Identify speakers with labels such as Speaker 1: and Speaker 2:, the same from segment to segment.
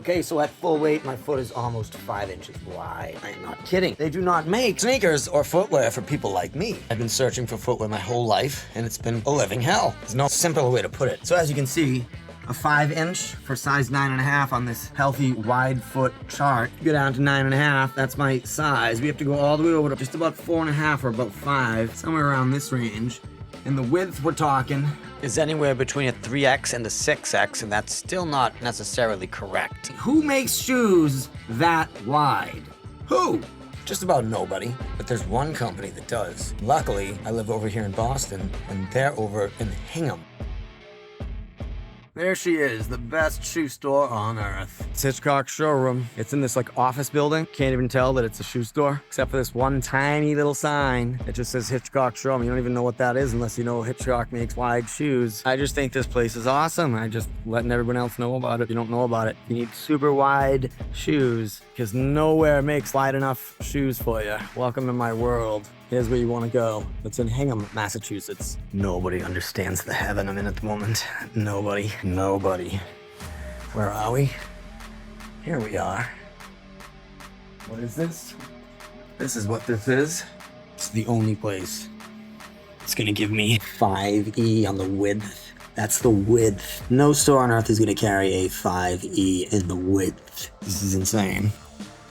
Speaker 1: Okay, so at full weight, my foot is almost 5 inches wide. I am not kidding. They do not make sneakers or footwear for people like me. I've been searching for footwear my whole life, and it's been a living hell. There's no simpler way to put it. So as you can see, a 5-inch for size 9.5 on this healthy wide foot chart. You go down to 9.5, that's my size. We have to go all the way over to just about 4.5 or about 5, somewhere around this range. And the width we're talking is anywhere between a 3X and a 6X, and that's still not necessarily correct. Who makes shoes that wide? Who? Just about nobody, but there's one company that does. Luckily, I live over here in Boston, and they're over in Hingham. There she is, the best shoe store on earth. It's Hitchcock showroom. It's in this like office building. Can't even tell that it's a shoe store, except for this one tiny little sign that just says Hitchcock showroom. You don't even know what that is unless you know Hitchcock makes wide shoes. I just think this place is awesome. I just letting everyone else know about it if you don't know about it. You need super wide shoes because nowhere makes wide enough shoes for you. Welcome to my world. Here's where you want to go. It's in Hingham, Massachusetts. Nobody understands the heaven I'm in at the moment. Nobody. Where are we? Here we are. What is this? This is what this is. It's the only place. It's gonna give me 5E on the width. That's the width. No store on earth is gonna carry a 5E in the width. This is insane.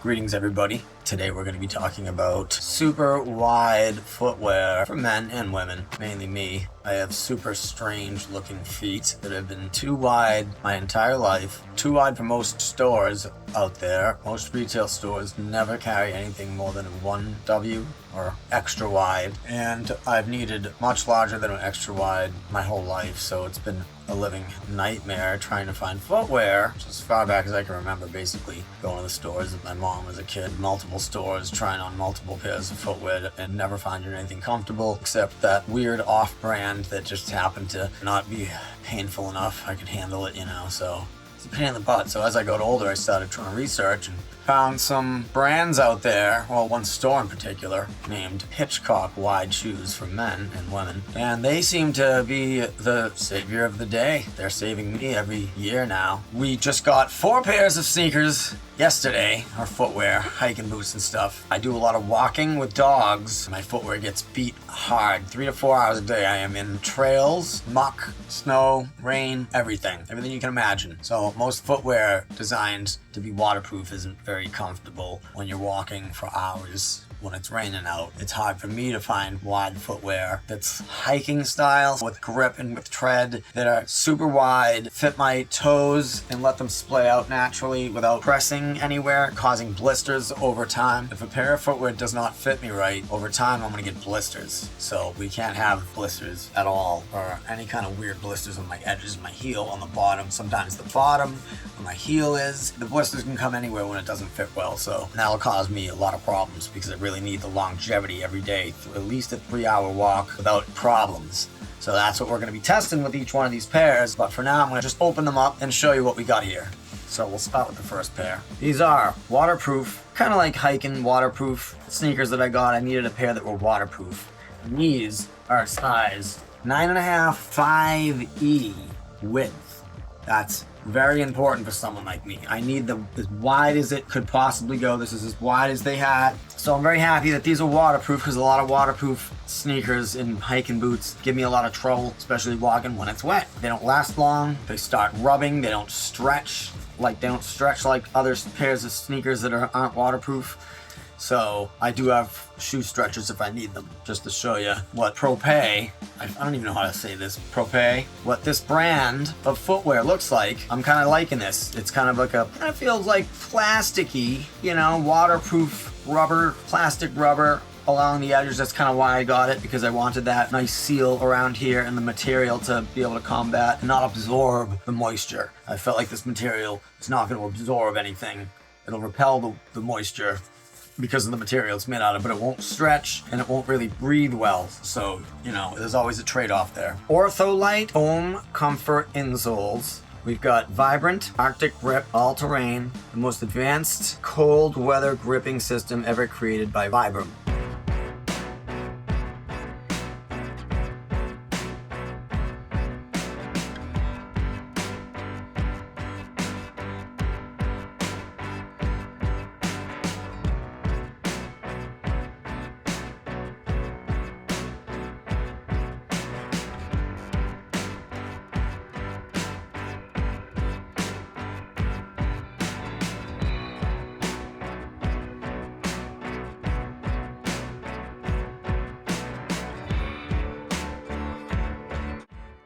Speaker 1: Greetings, everybody. Today we're going to be talking about super wide footwear for men and women, mainly me. I have super strange looking feet that have been too wide my entire life. Too wide for most stores out there. Most retail stores never carry anything more than a 1W or extra wide. And I've needed much larger than an extra wide my whole life, so it's been a living nightmare trying to find footwear, just as far back as I can remember, basically going to the stores with my mom as a kid, multiple stores, trying on multiple pairs of footwear and never finding anything comfortable except that weird off-brand that just happened to not be painful enough. I could handle it, so it's a pain in the butt. So as I got older, I started trying to research and found some brands out there, well, one store in particular named Hitchcock Wide Shoes for men and women, and they seem to be the savior of the day. They're saving me every year now. We just got 4 pairs of sneakers yesterday, or footwear, hiking boots and stuff. I do a lot of walking with dogs. My footwear gets beat hard. 3 to 4 hours a day I am in trails, muck, snow, rain, everything you can imagine. So most footwear designed to be waterproof isn't very comfortable when you're walking for hours when it's raining out. It's hard for me to find wide footwear that's hiking style with grip and with tread that are super wide, fit my toes and let them splay out naturally without pressing anywhere, causing blisters over time. If a pair of footwear does not fit me right, over time I'm gonna get blisters. So we can't have blisters at all, or any kind of weird blisters on my edges, my heel, on the bottom, sometimes the bottom where my heel is. The blisters can come anywhere when it doesn't fit well, so that'll cause me a lot of problems because I really need the longevity every day, at least a 3-hour walk without problems. So that's what we're going to be testing with each one of these pairs, but for now I'm going to just open them up and show you what we got here. So we'll start with the first pair. These are waterproof, kind of like hiking waterproof sneakers that I got. I needed a pair that were waterproof. And these are size 9.5, 5E width. That's very important for someone like me. I need them as wide as it could possibly go. This is as wide as they had. So I'm very happy that these are waterproof because a lot of waterproof sneakers and hiking boots give me a lot of trouble, especially walking when it's wet. They don't last long. They start rubbing. They don't stretch like other pairs of sneakers that aren't waterproof. So I do have shoe stretchers if I need them, just to show you what I don't even know how to say this, what this brand of footwear looks like. I'm kind of liking this. It's kind of like kind of feels like plasticky, waterproof rubber, plastic rubber along the edges. That's kind of why I got it, because I wanted that nice seal around here and the material to be able to combat and not absorb the moisture. I felt like this material is not going to absorb anything. It'll repel the moisture because of the material it's made out of, but it won't stretch and it won't really breathe well. So, there's always a trade-off there. Ortholite Foam Comfort insoles. We've got Vibrant Arctic Grip All-Terrain, the most advanced cold weather gripping system ever created by Vibram.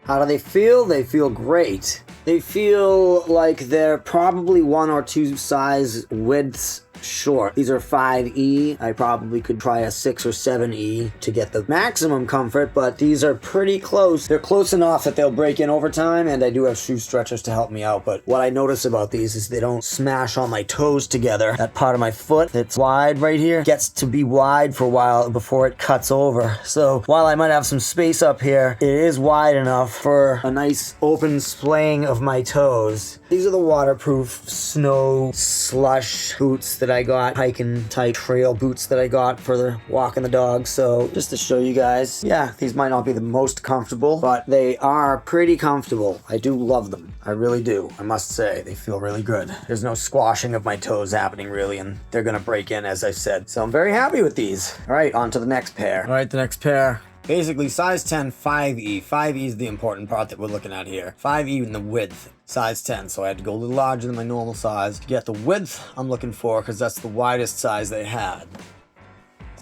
Speaker 1: How do they feel? They feel great. They feel like they're probably 1 or 2 size widths short. These are 5E. I probably could try a 6 or 7E to get the maximum comfort, but these are pretty close. They're close enough that they'll break in over time, and I do have shoe stretchers to help me out, but what I notice about these is they don't smash all my toes together. That part of my foot that's wide right here gets to be wide for a while before it cuts over. So while I might have some space up here, it is wide enough for a nice open splaying of my toes. These are the waterproof snow slush boots that I got, hiking type trail boots that I got for the walking the dog. So just to show you guys, yeah, these might not be the most comfortable, but they are pretty comfortable. I do love them. I really do. I must say, they feel really good. There's no squashing of my toes happening really, and they're gonna break in as I said. So I'm very happy with these. All right, on to the next pair. All right, the next pair. Basically, size 10, 5E. 5E is the important part that we're looking at here. 5E in the width, size 10. So I had to go a little larger than my normal size to get the width I'm looking for, because that's the widest size they had.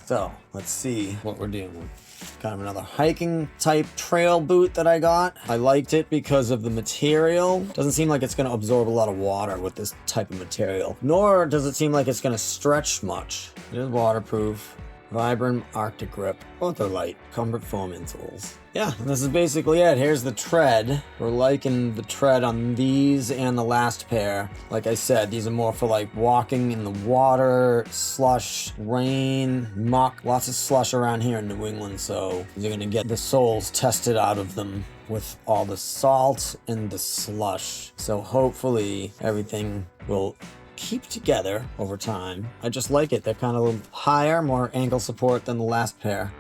Speaker 1: So let's see what we're dealing with. Kind of another hiking type trail boot that I got. I liked it because of the material. Doesn't seem like it's going to absorb a lot of water with this type of material. Nor does it seem like it's going to stretch much. It is waterproof. Vibram Arctic Grip. Both are light. Comfort foam insoles. Yeah, this is basically it. Here's the tread. We're liking the tread on these and the last pair. Like I said, these are more for like walking in the water, slush, rain, muck. Lots of slush around here in New England, so you're gonna get the soles tested out of them with all the salt and the slush. So hopefully everything will keep together over time. I just like it. They're kind of a little higher, more ankle support than the last pair.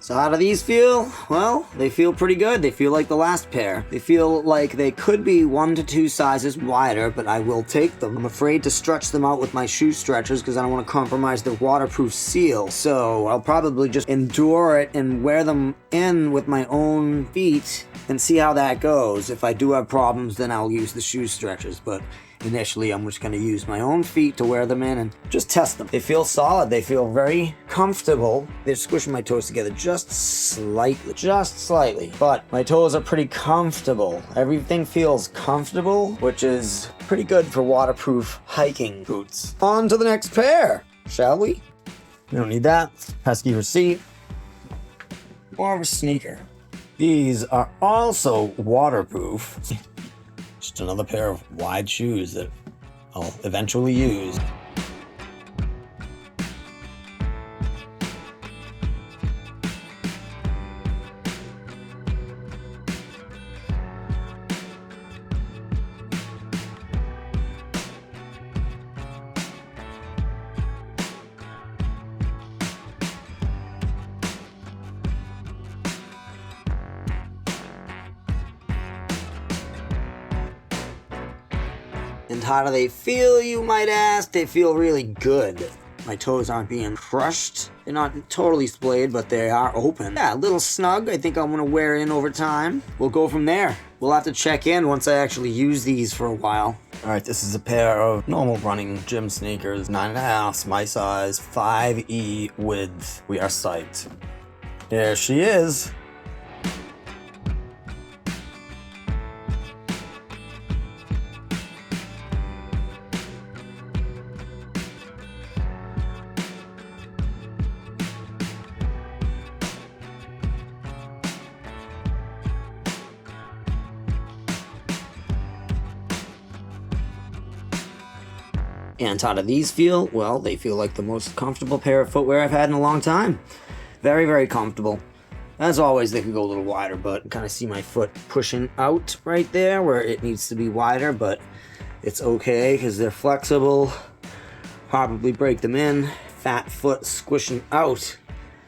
Speaker 1: So how do these feel? Well, they feel pretty good. They feel like the last pair. They feel like they could be 1 to 2 sizes wider, but I will take them. I'm afraid to stretch them out with my shoe stretchers because I don't want to compromise the waterproof seal. So I'll probably just endure it and wear them in with my own feet and see how that goes. If I do have problems, then I'll use the shoe stretchers, but initially, I'm just going to use my own feet to wear them in and just test them. They feel solid. They feel very comfortable. They're squishing my toes together just slightly. But my toes are pretty comfortable. Everything feels comfortable, which is pretty good for waterproof hiking boots. On to the next pair, shall we? We don't need that. Pesky receipt. More of a sneaker. These are also waterproof. Just another pair of wide shoes that I'll eventually use. And how do they feel, you might ask? They feel really good. My toes aren't being crushed. They're not totally splayed, but they are open. Yeah, a little snug. I think I'm gonna wear in over time. We'll go from there. We'll have to check in once I actually use these for a while. All right, this is a pair of normal running gym sneakers, 9.5, my size, 5E width. We are psyched. There she is. And how do these feel? Well, they feel like the most comfortable pair of footwear I've had in a long time. Very, very comfortable. As always, they could go a little wider, but kind of see my foot pushing out right there where it needs to be wider, but it's okay because they're flexible. Probably break them in. Fat foot squishing out.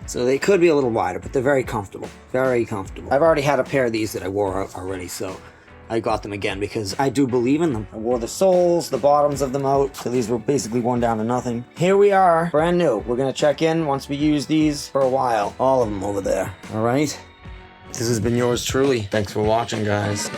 Speaker 1: So they could be a little wider, but they're very comfortable. Very comfortable. I've already had a pair of these that I wore out already, so I got them again because I do believe in them. I wore the soles, the bottoms of them out, so these were basically worn down to nothing. Here we are, brand new. We're gonna check in once we use these for a while. All of them over there, all right? This has been yours truly. Thanks for watching, guys.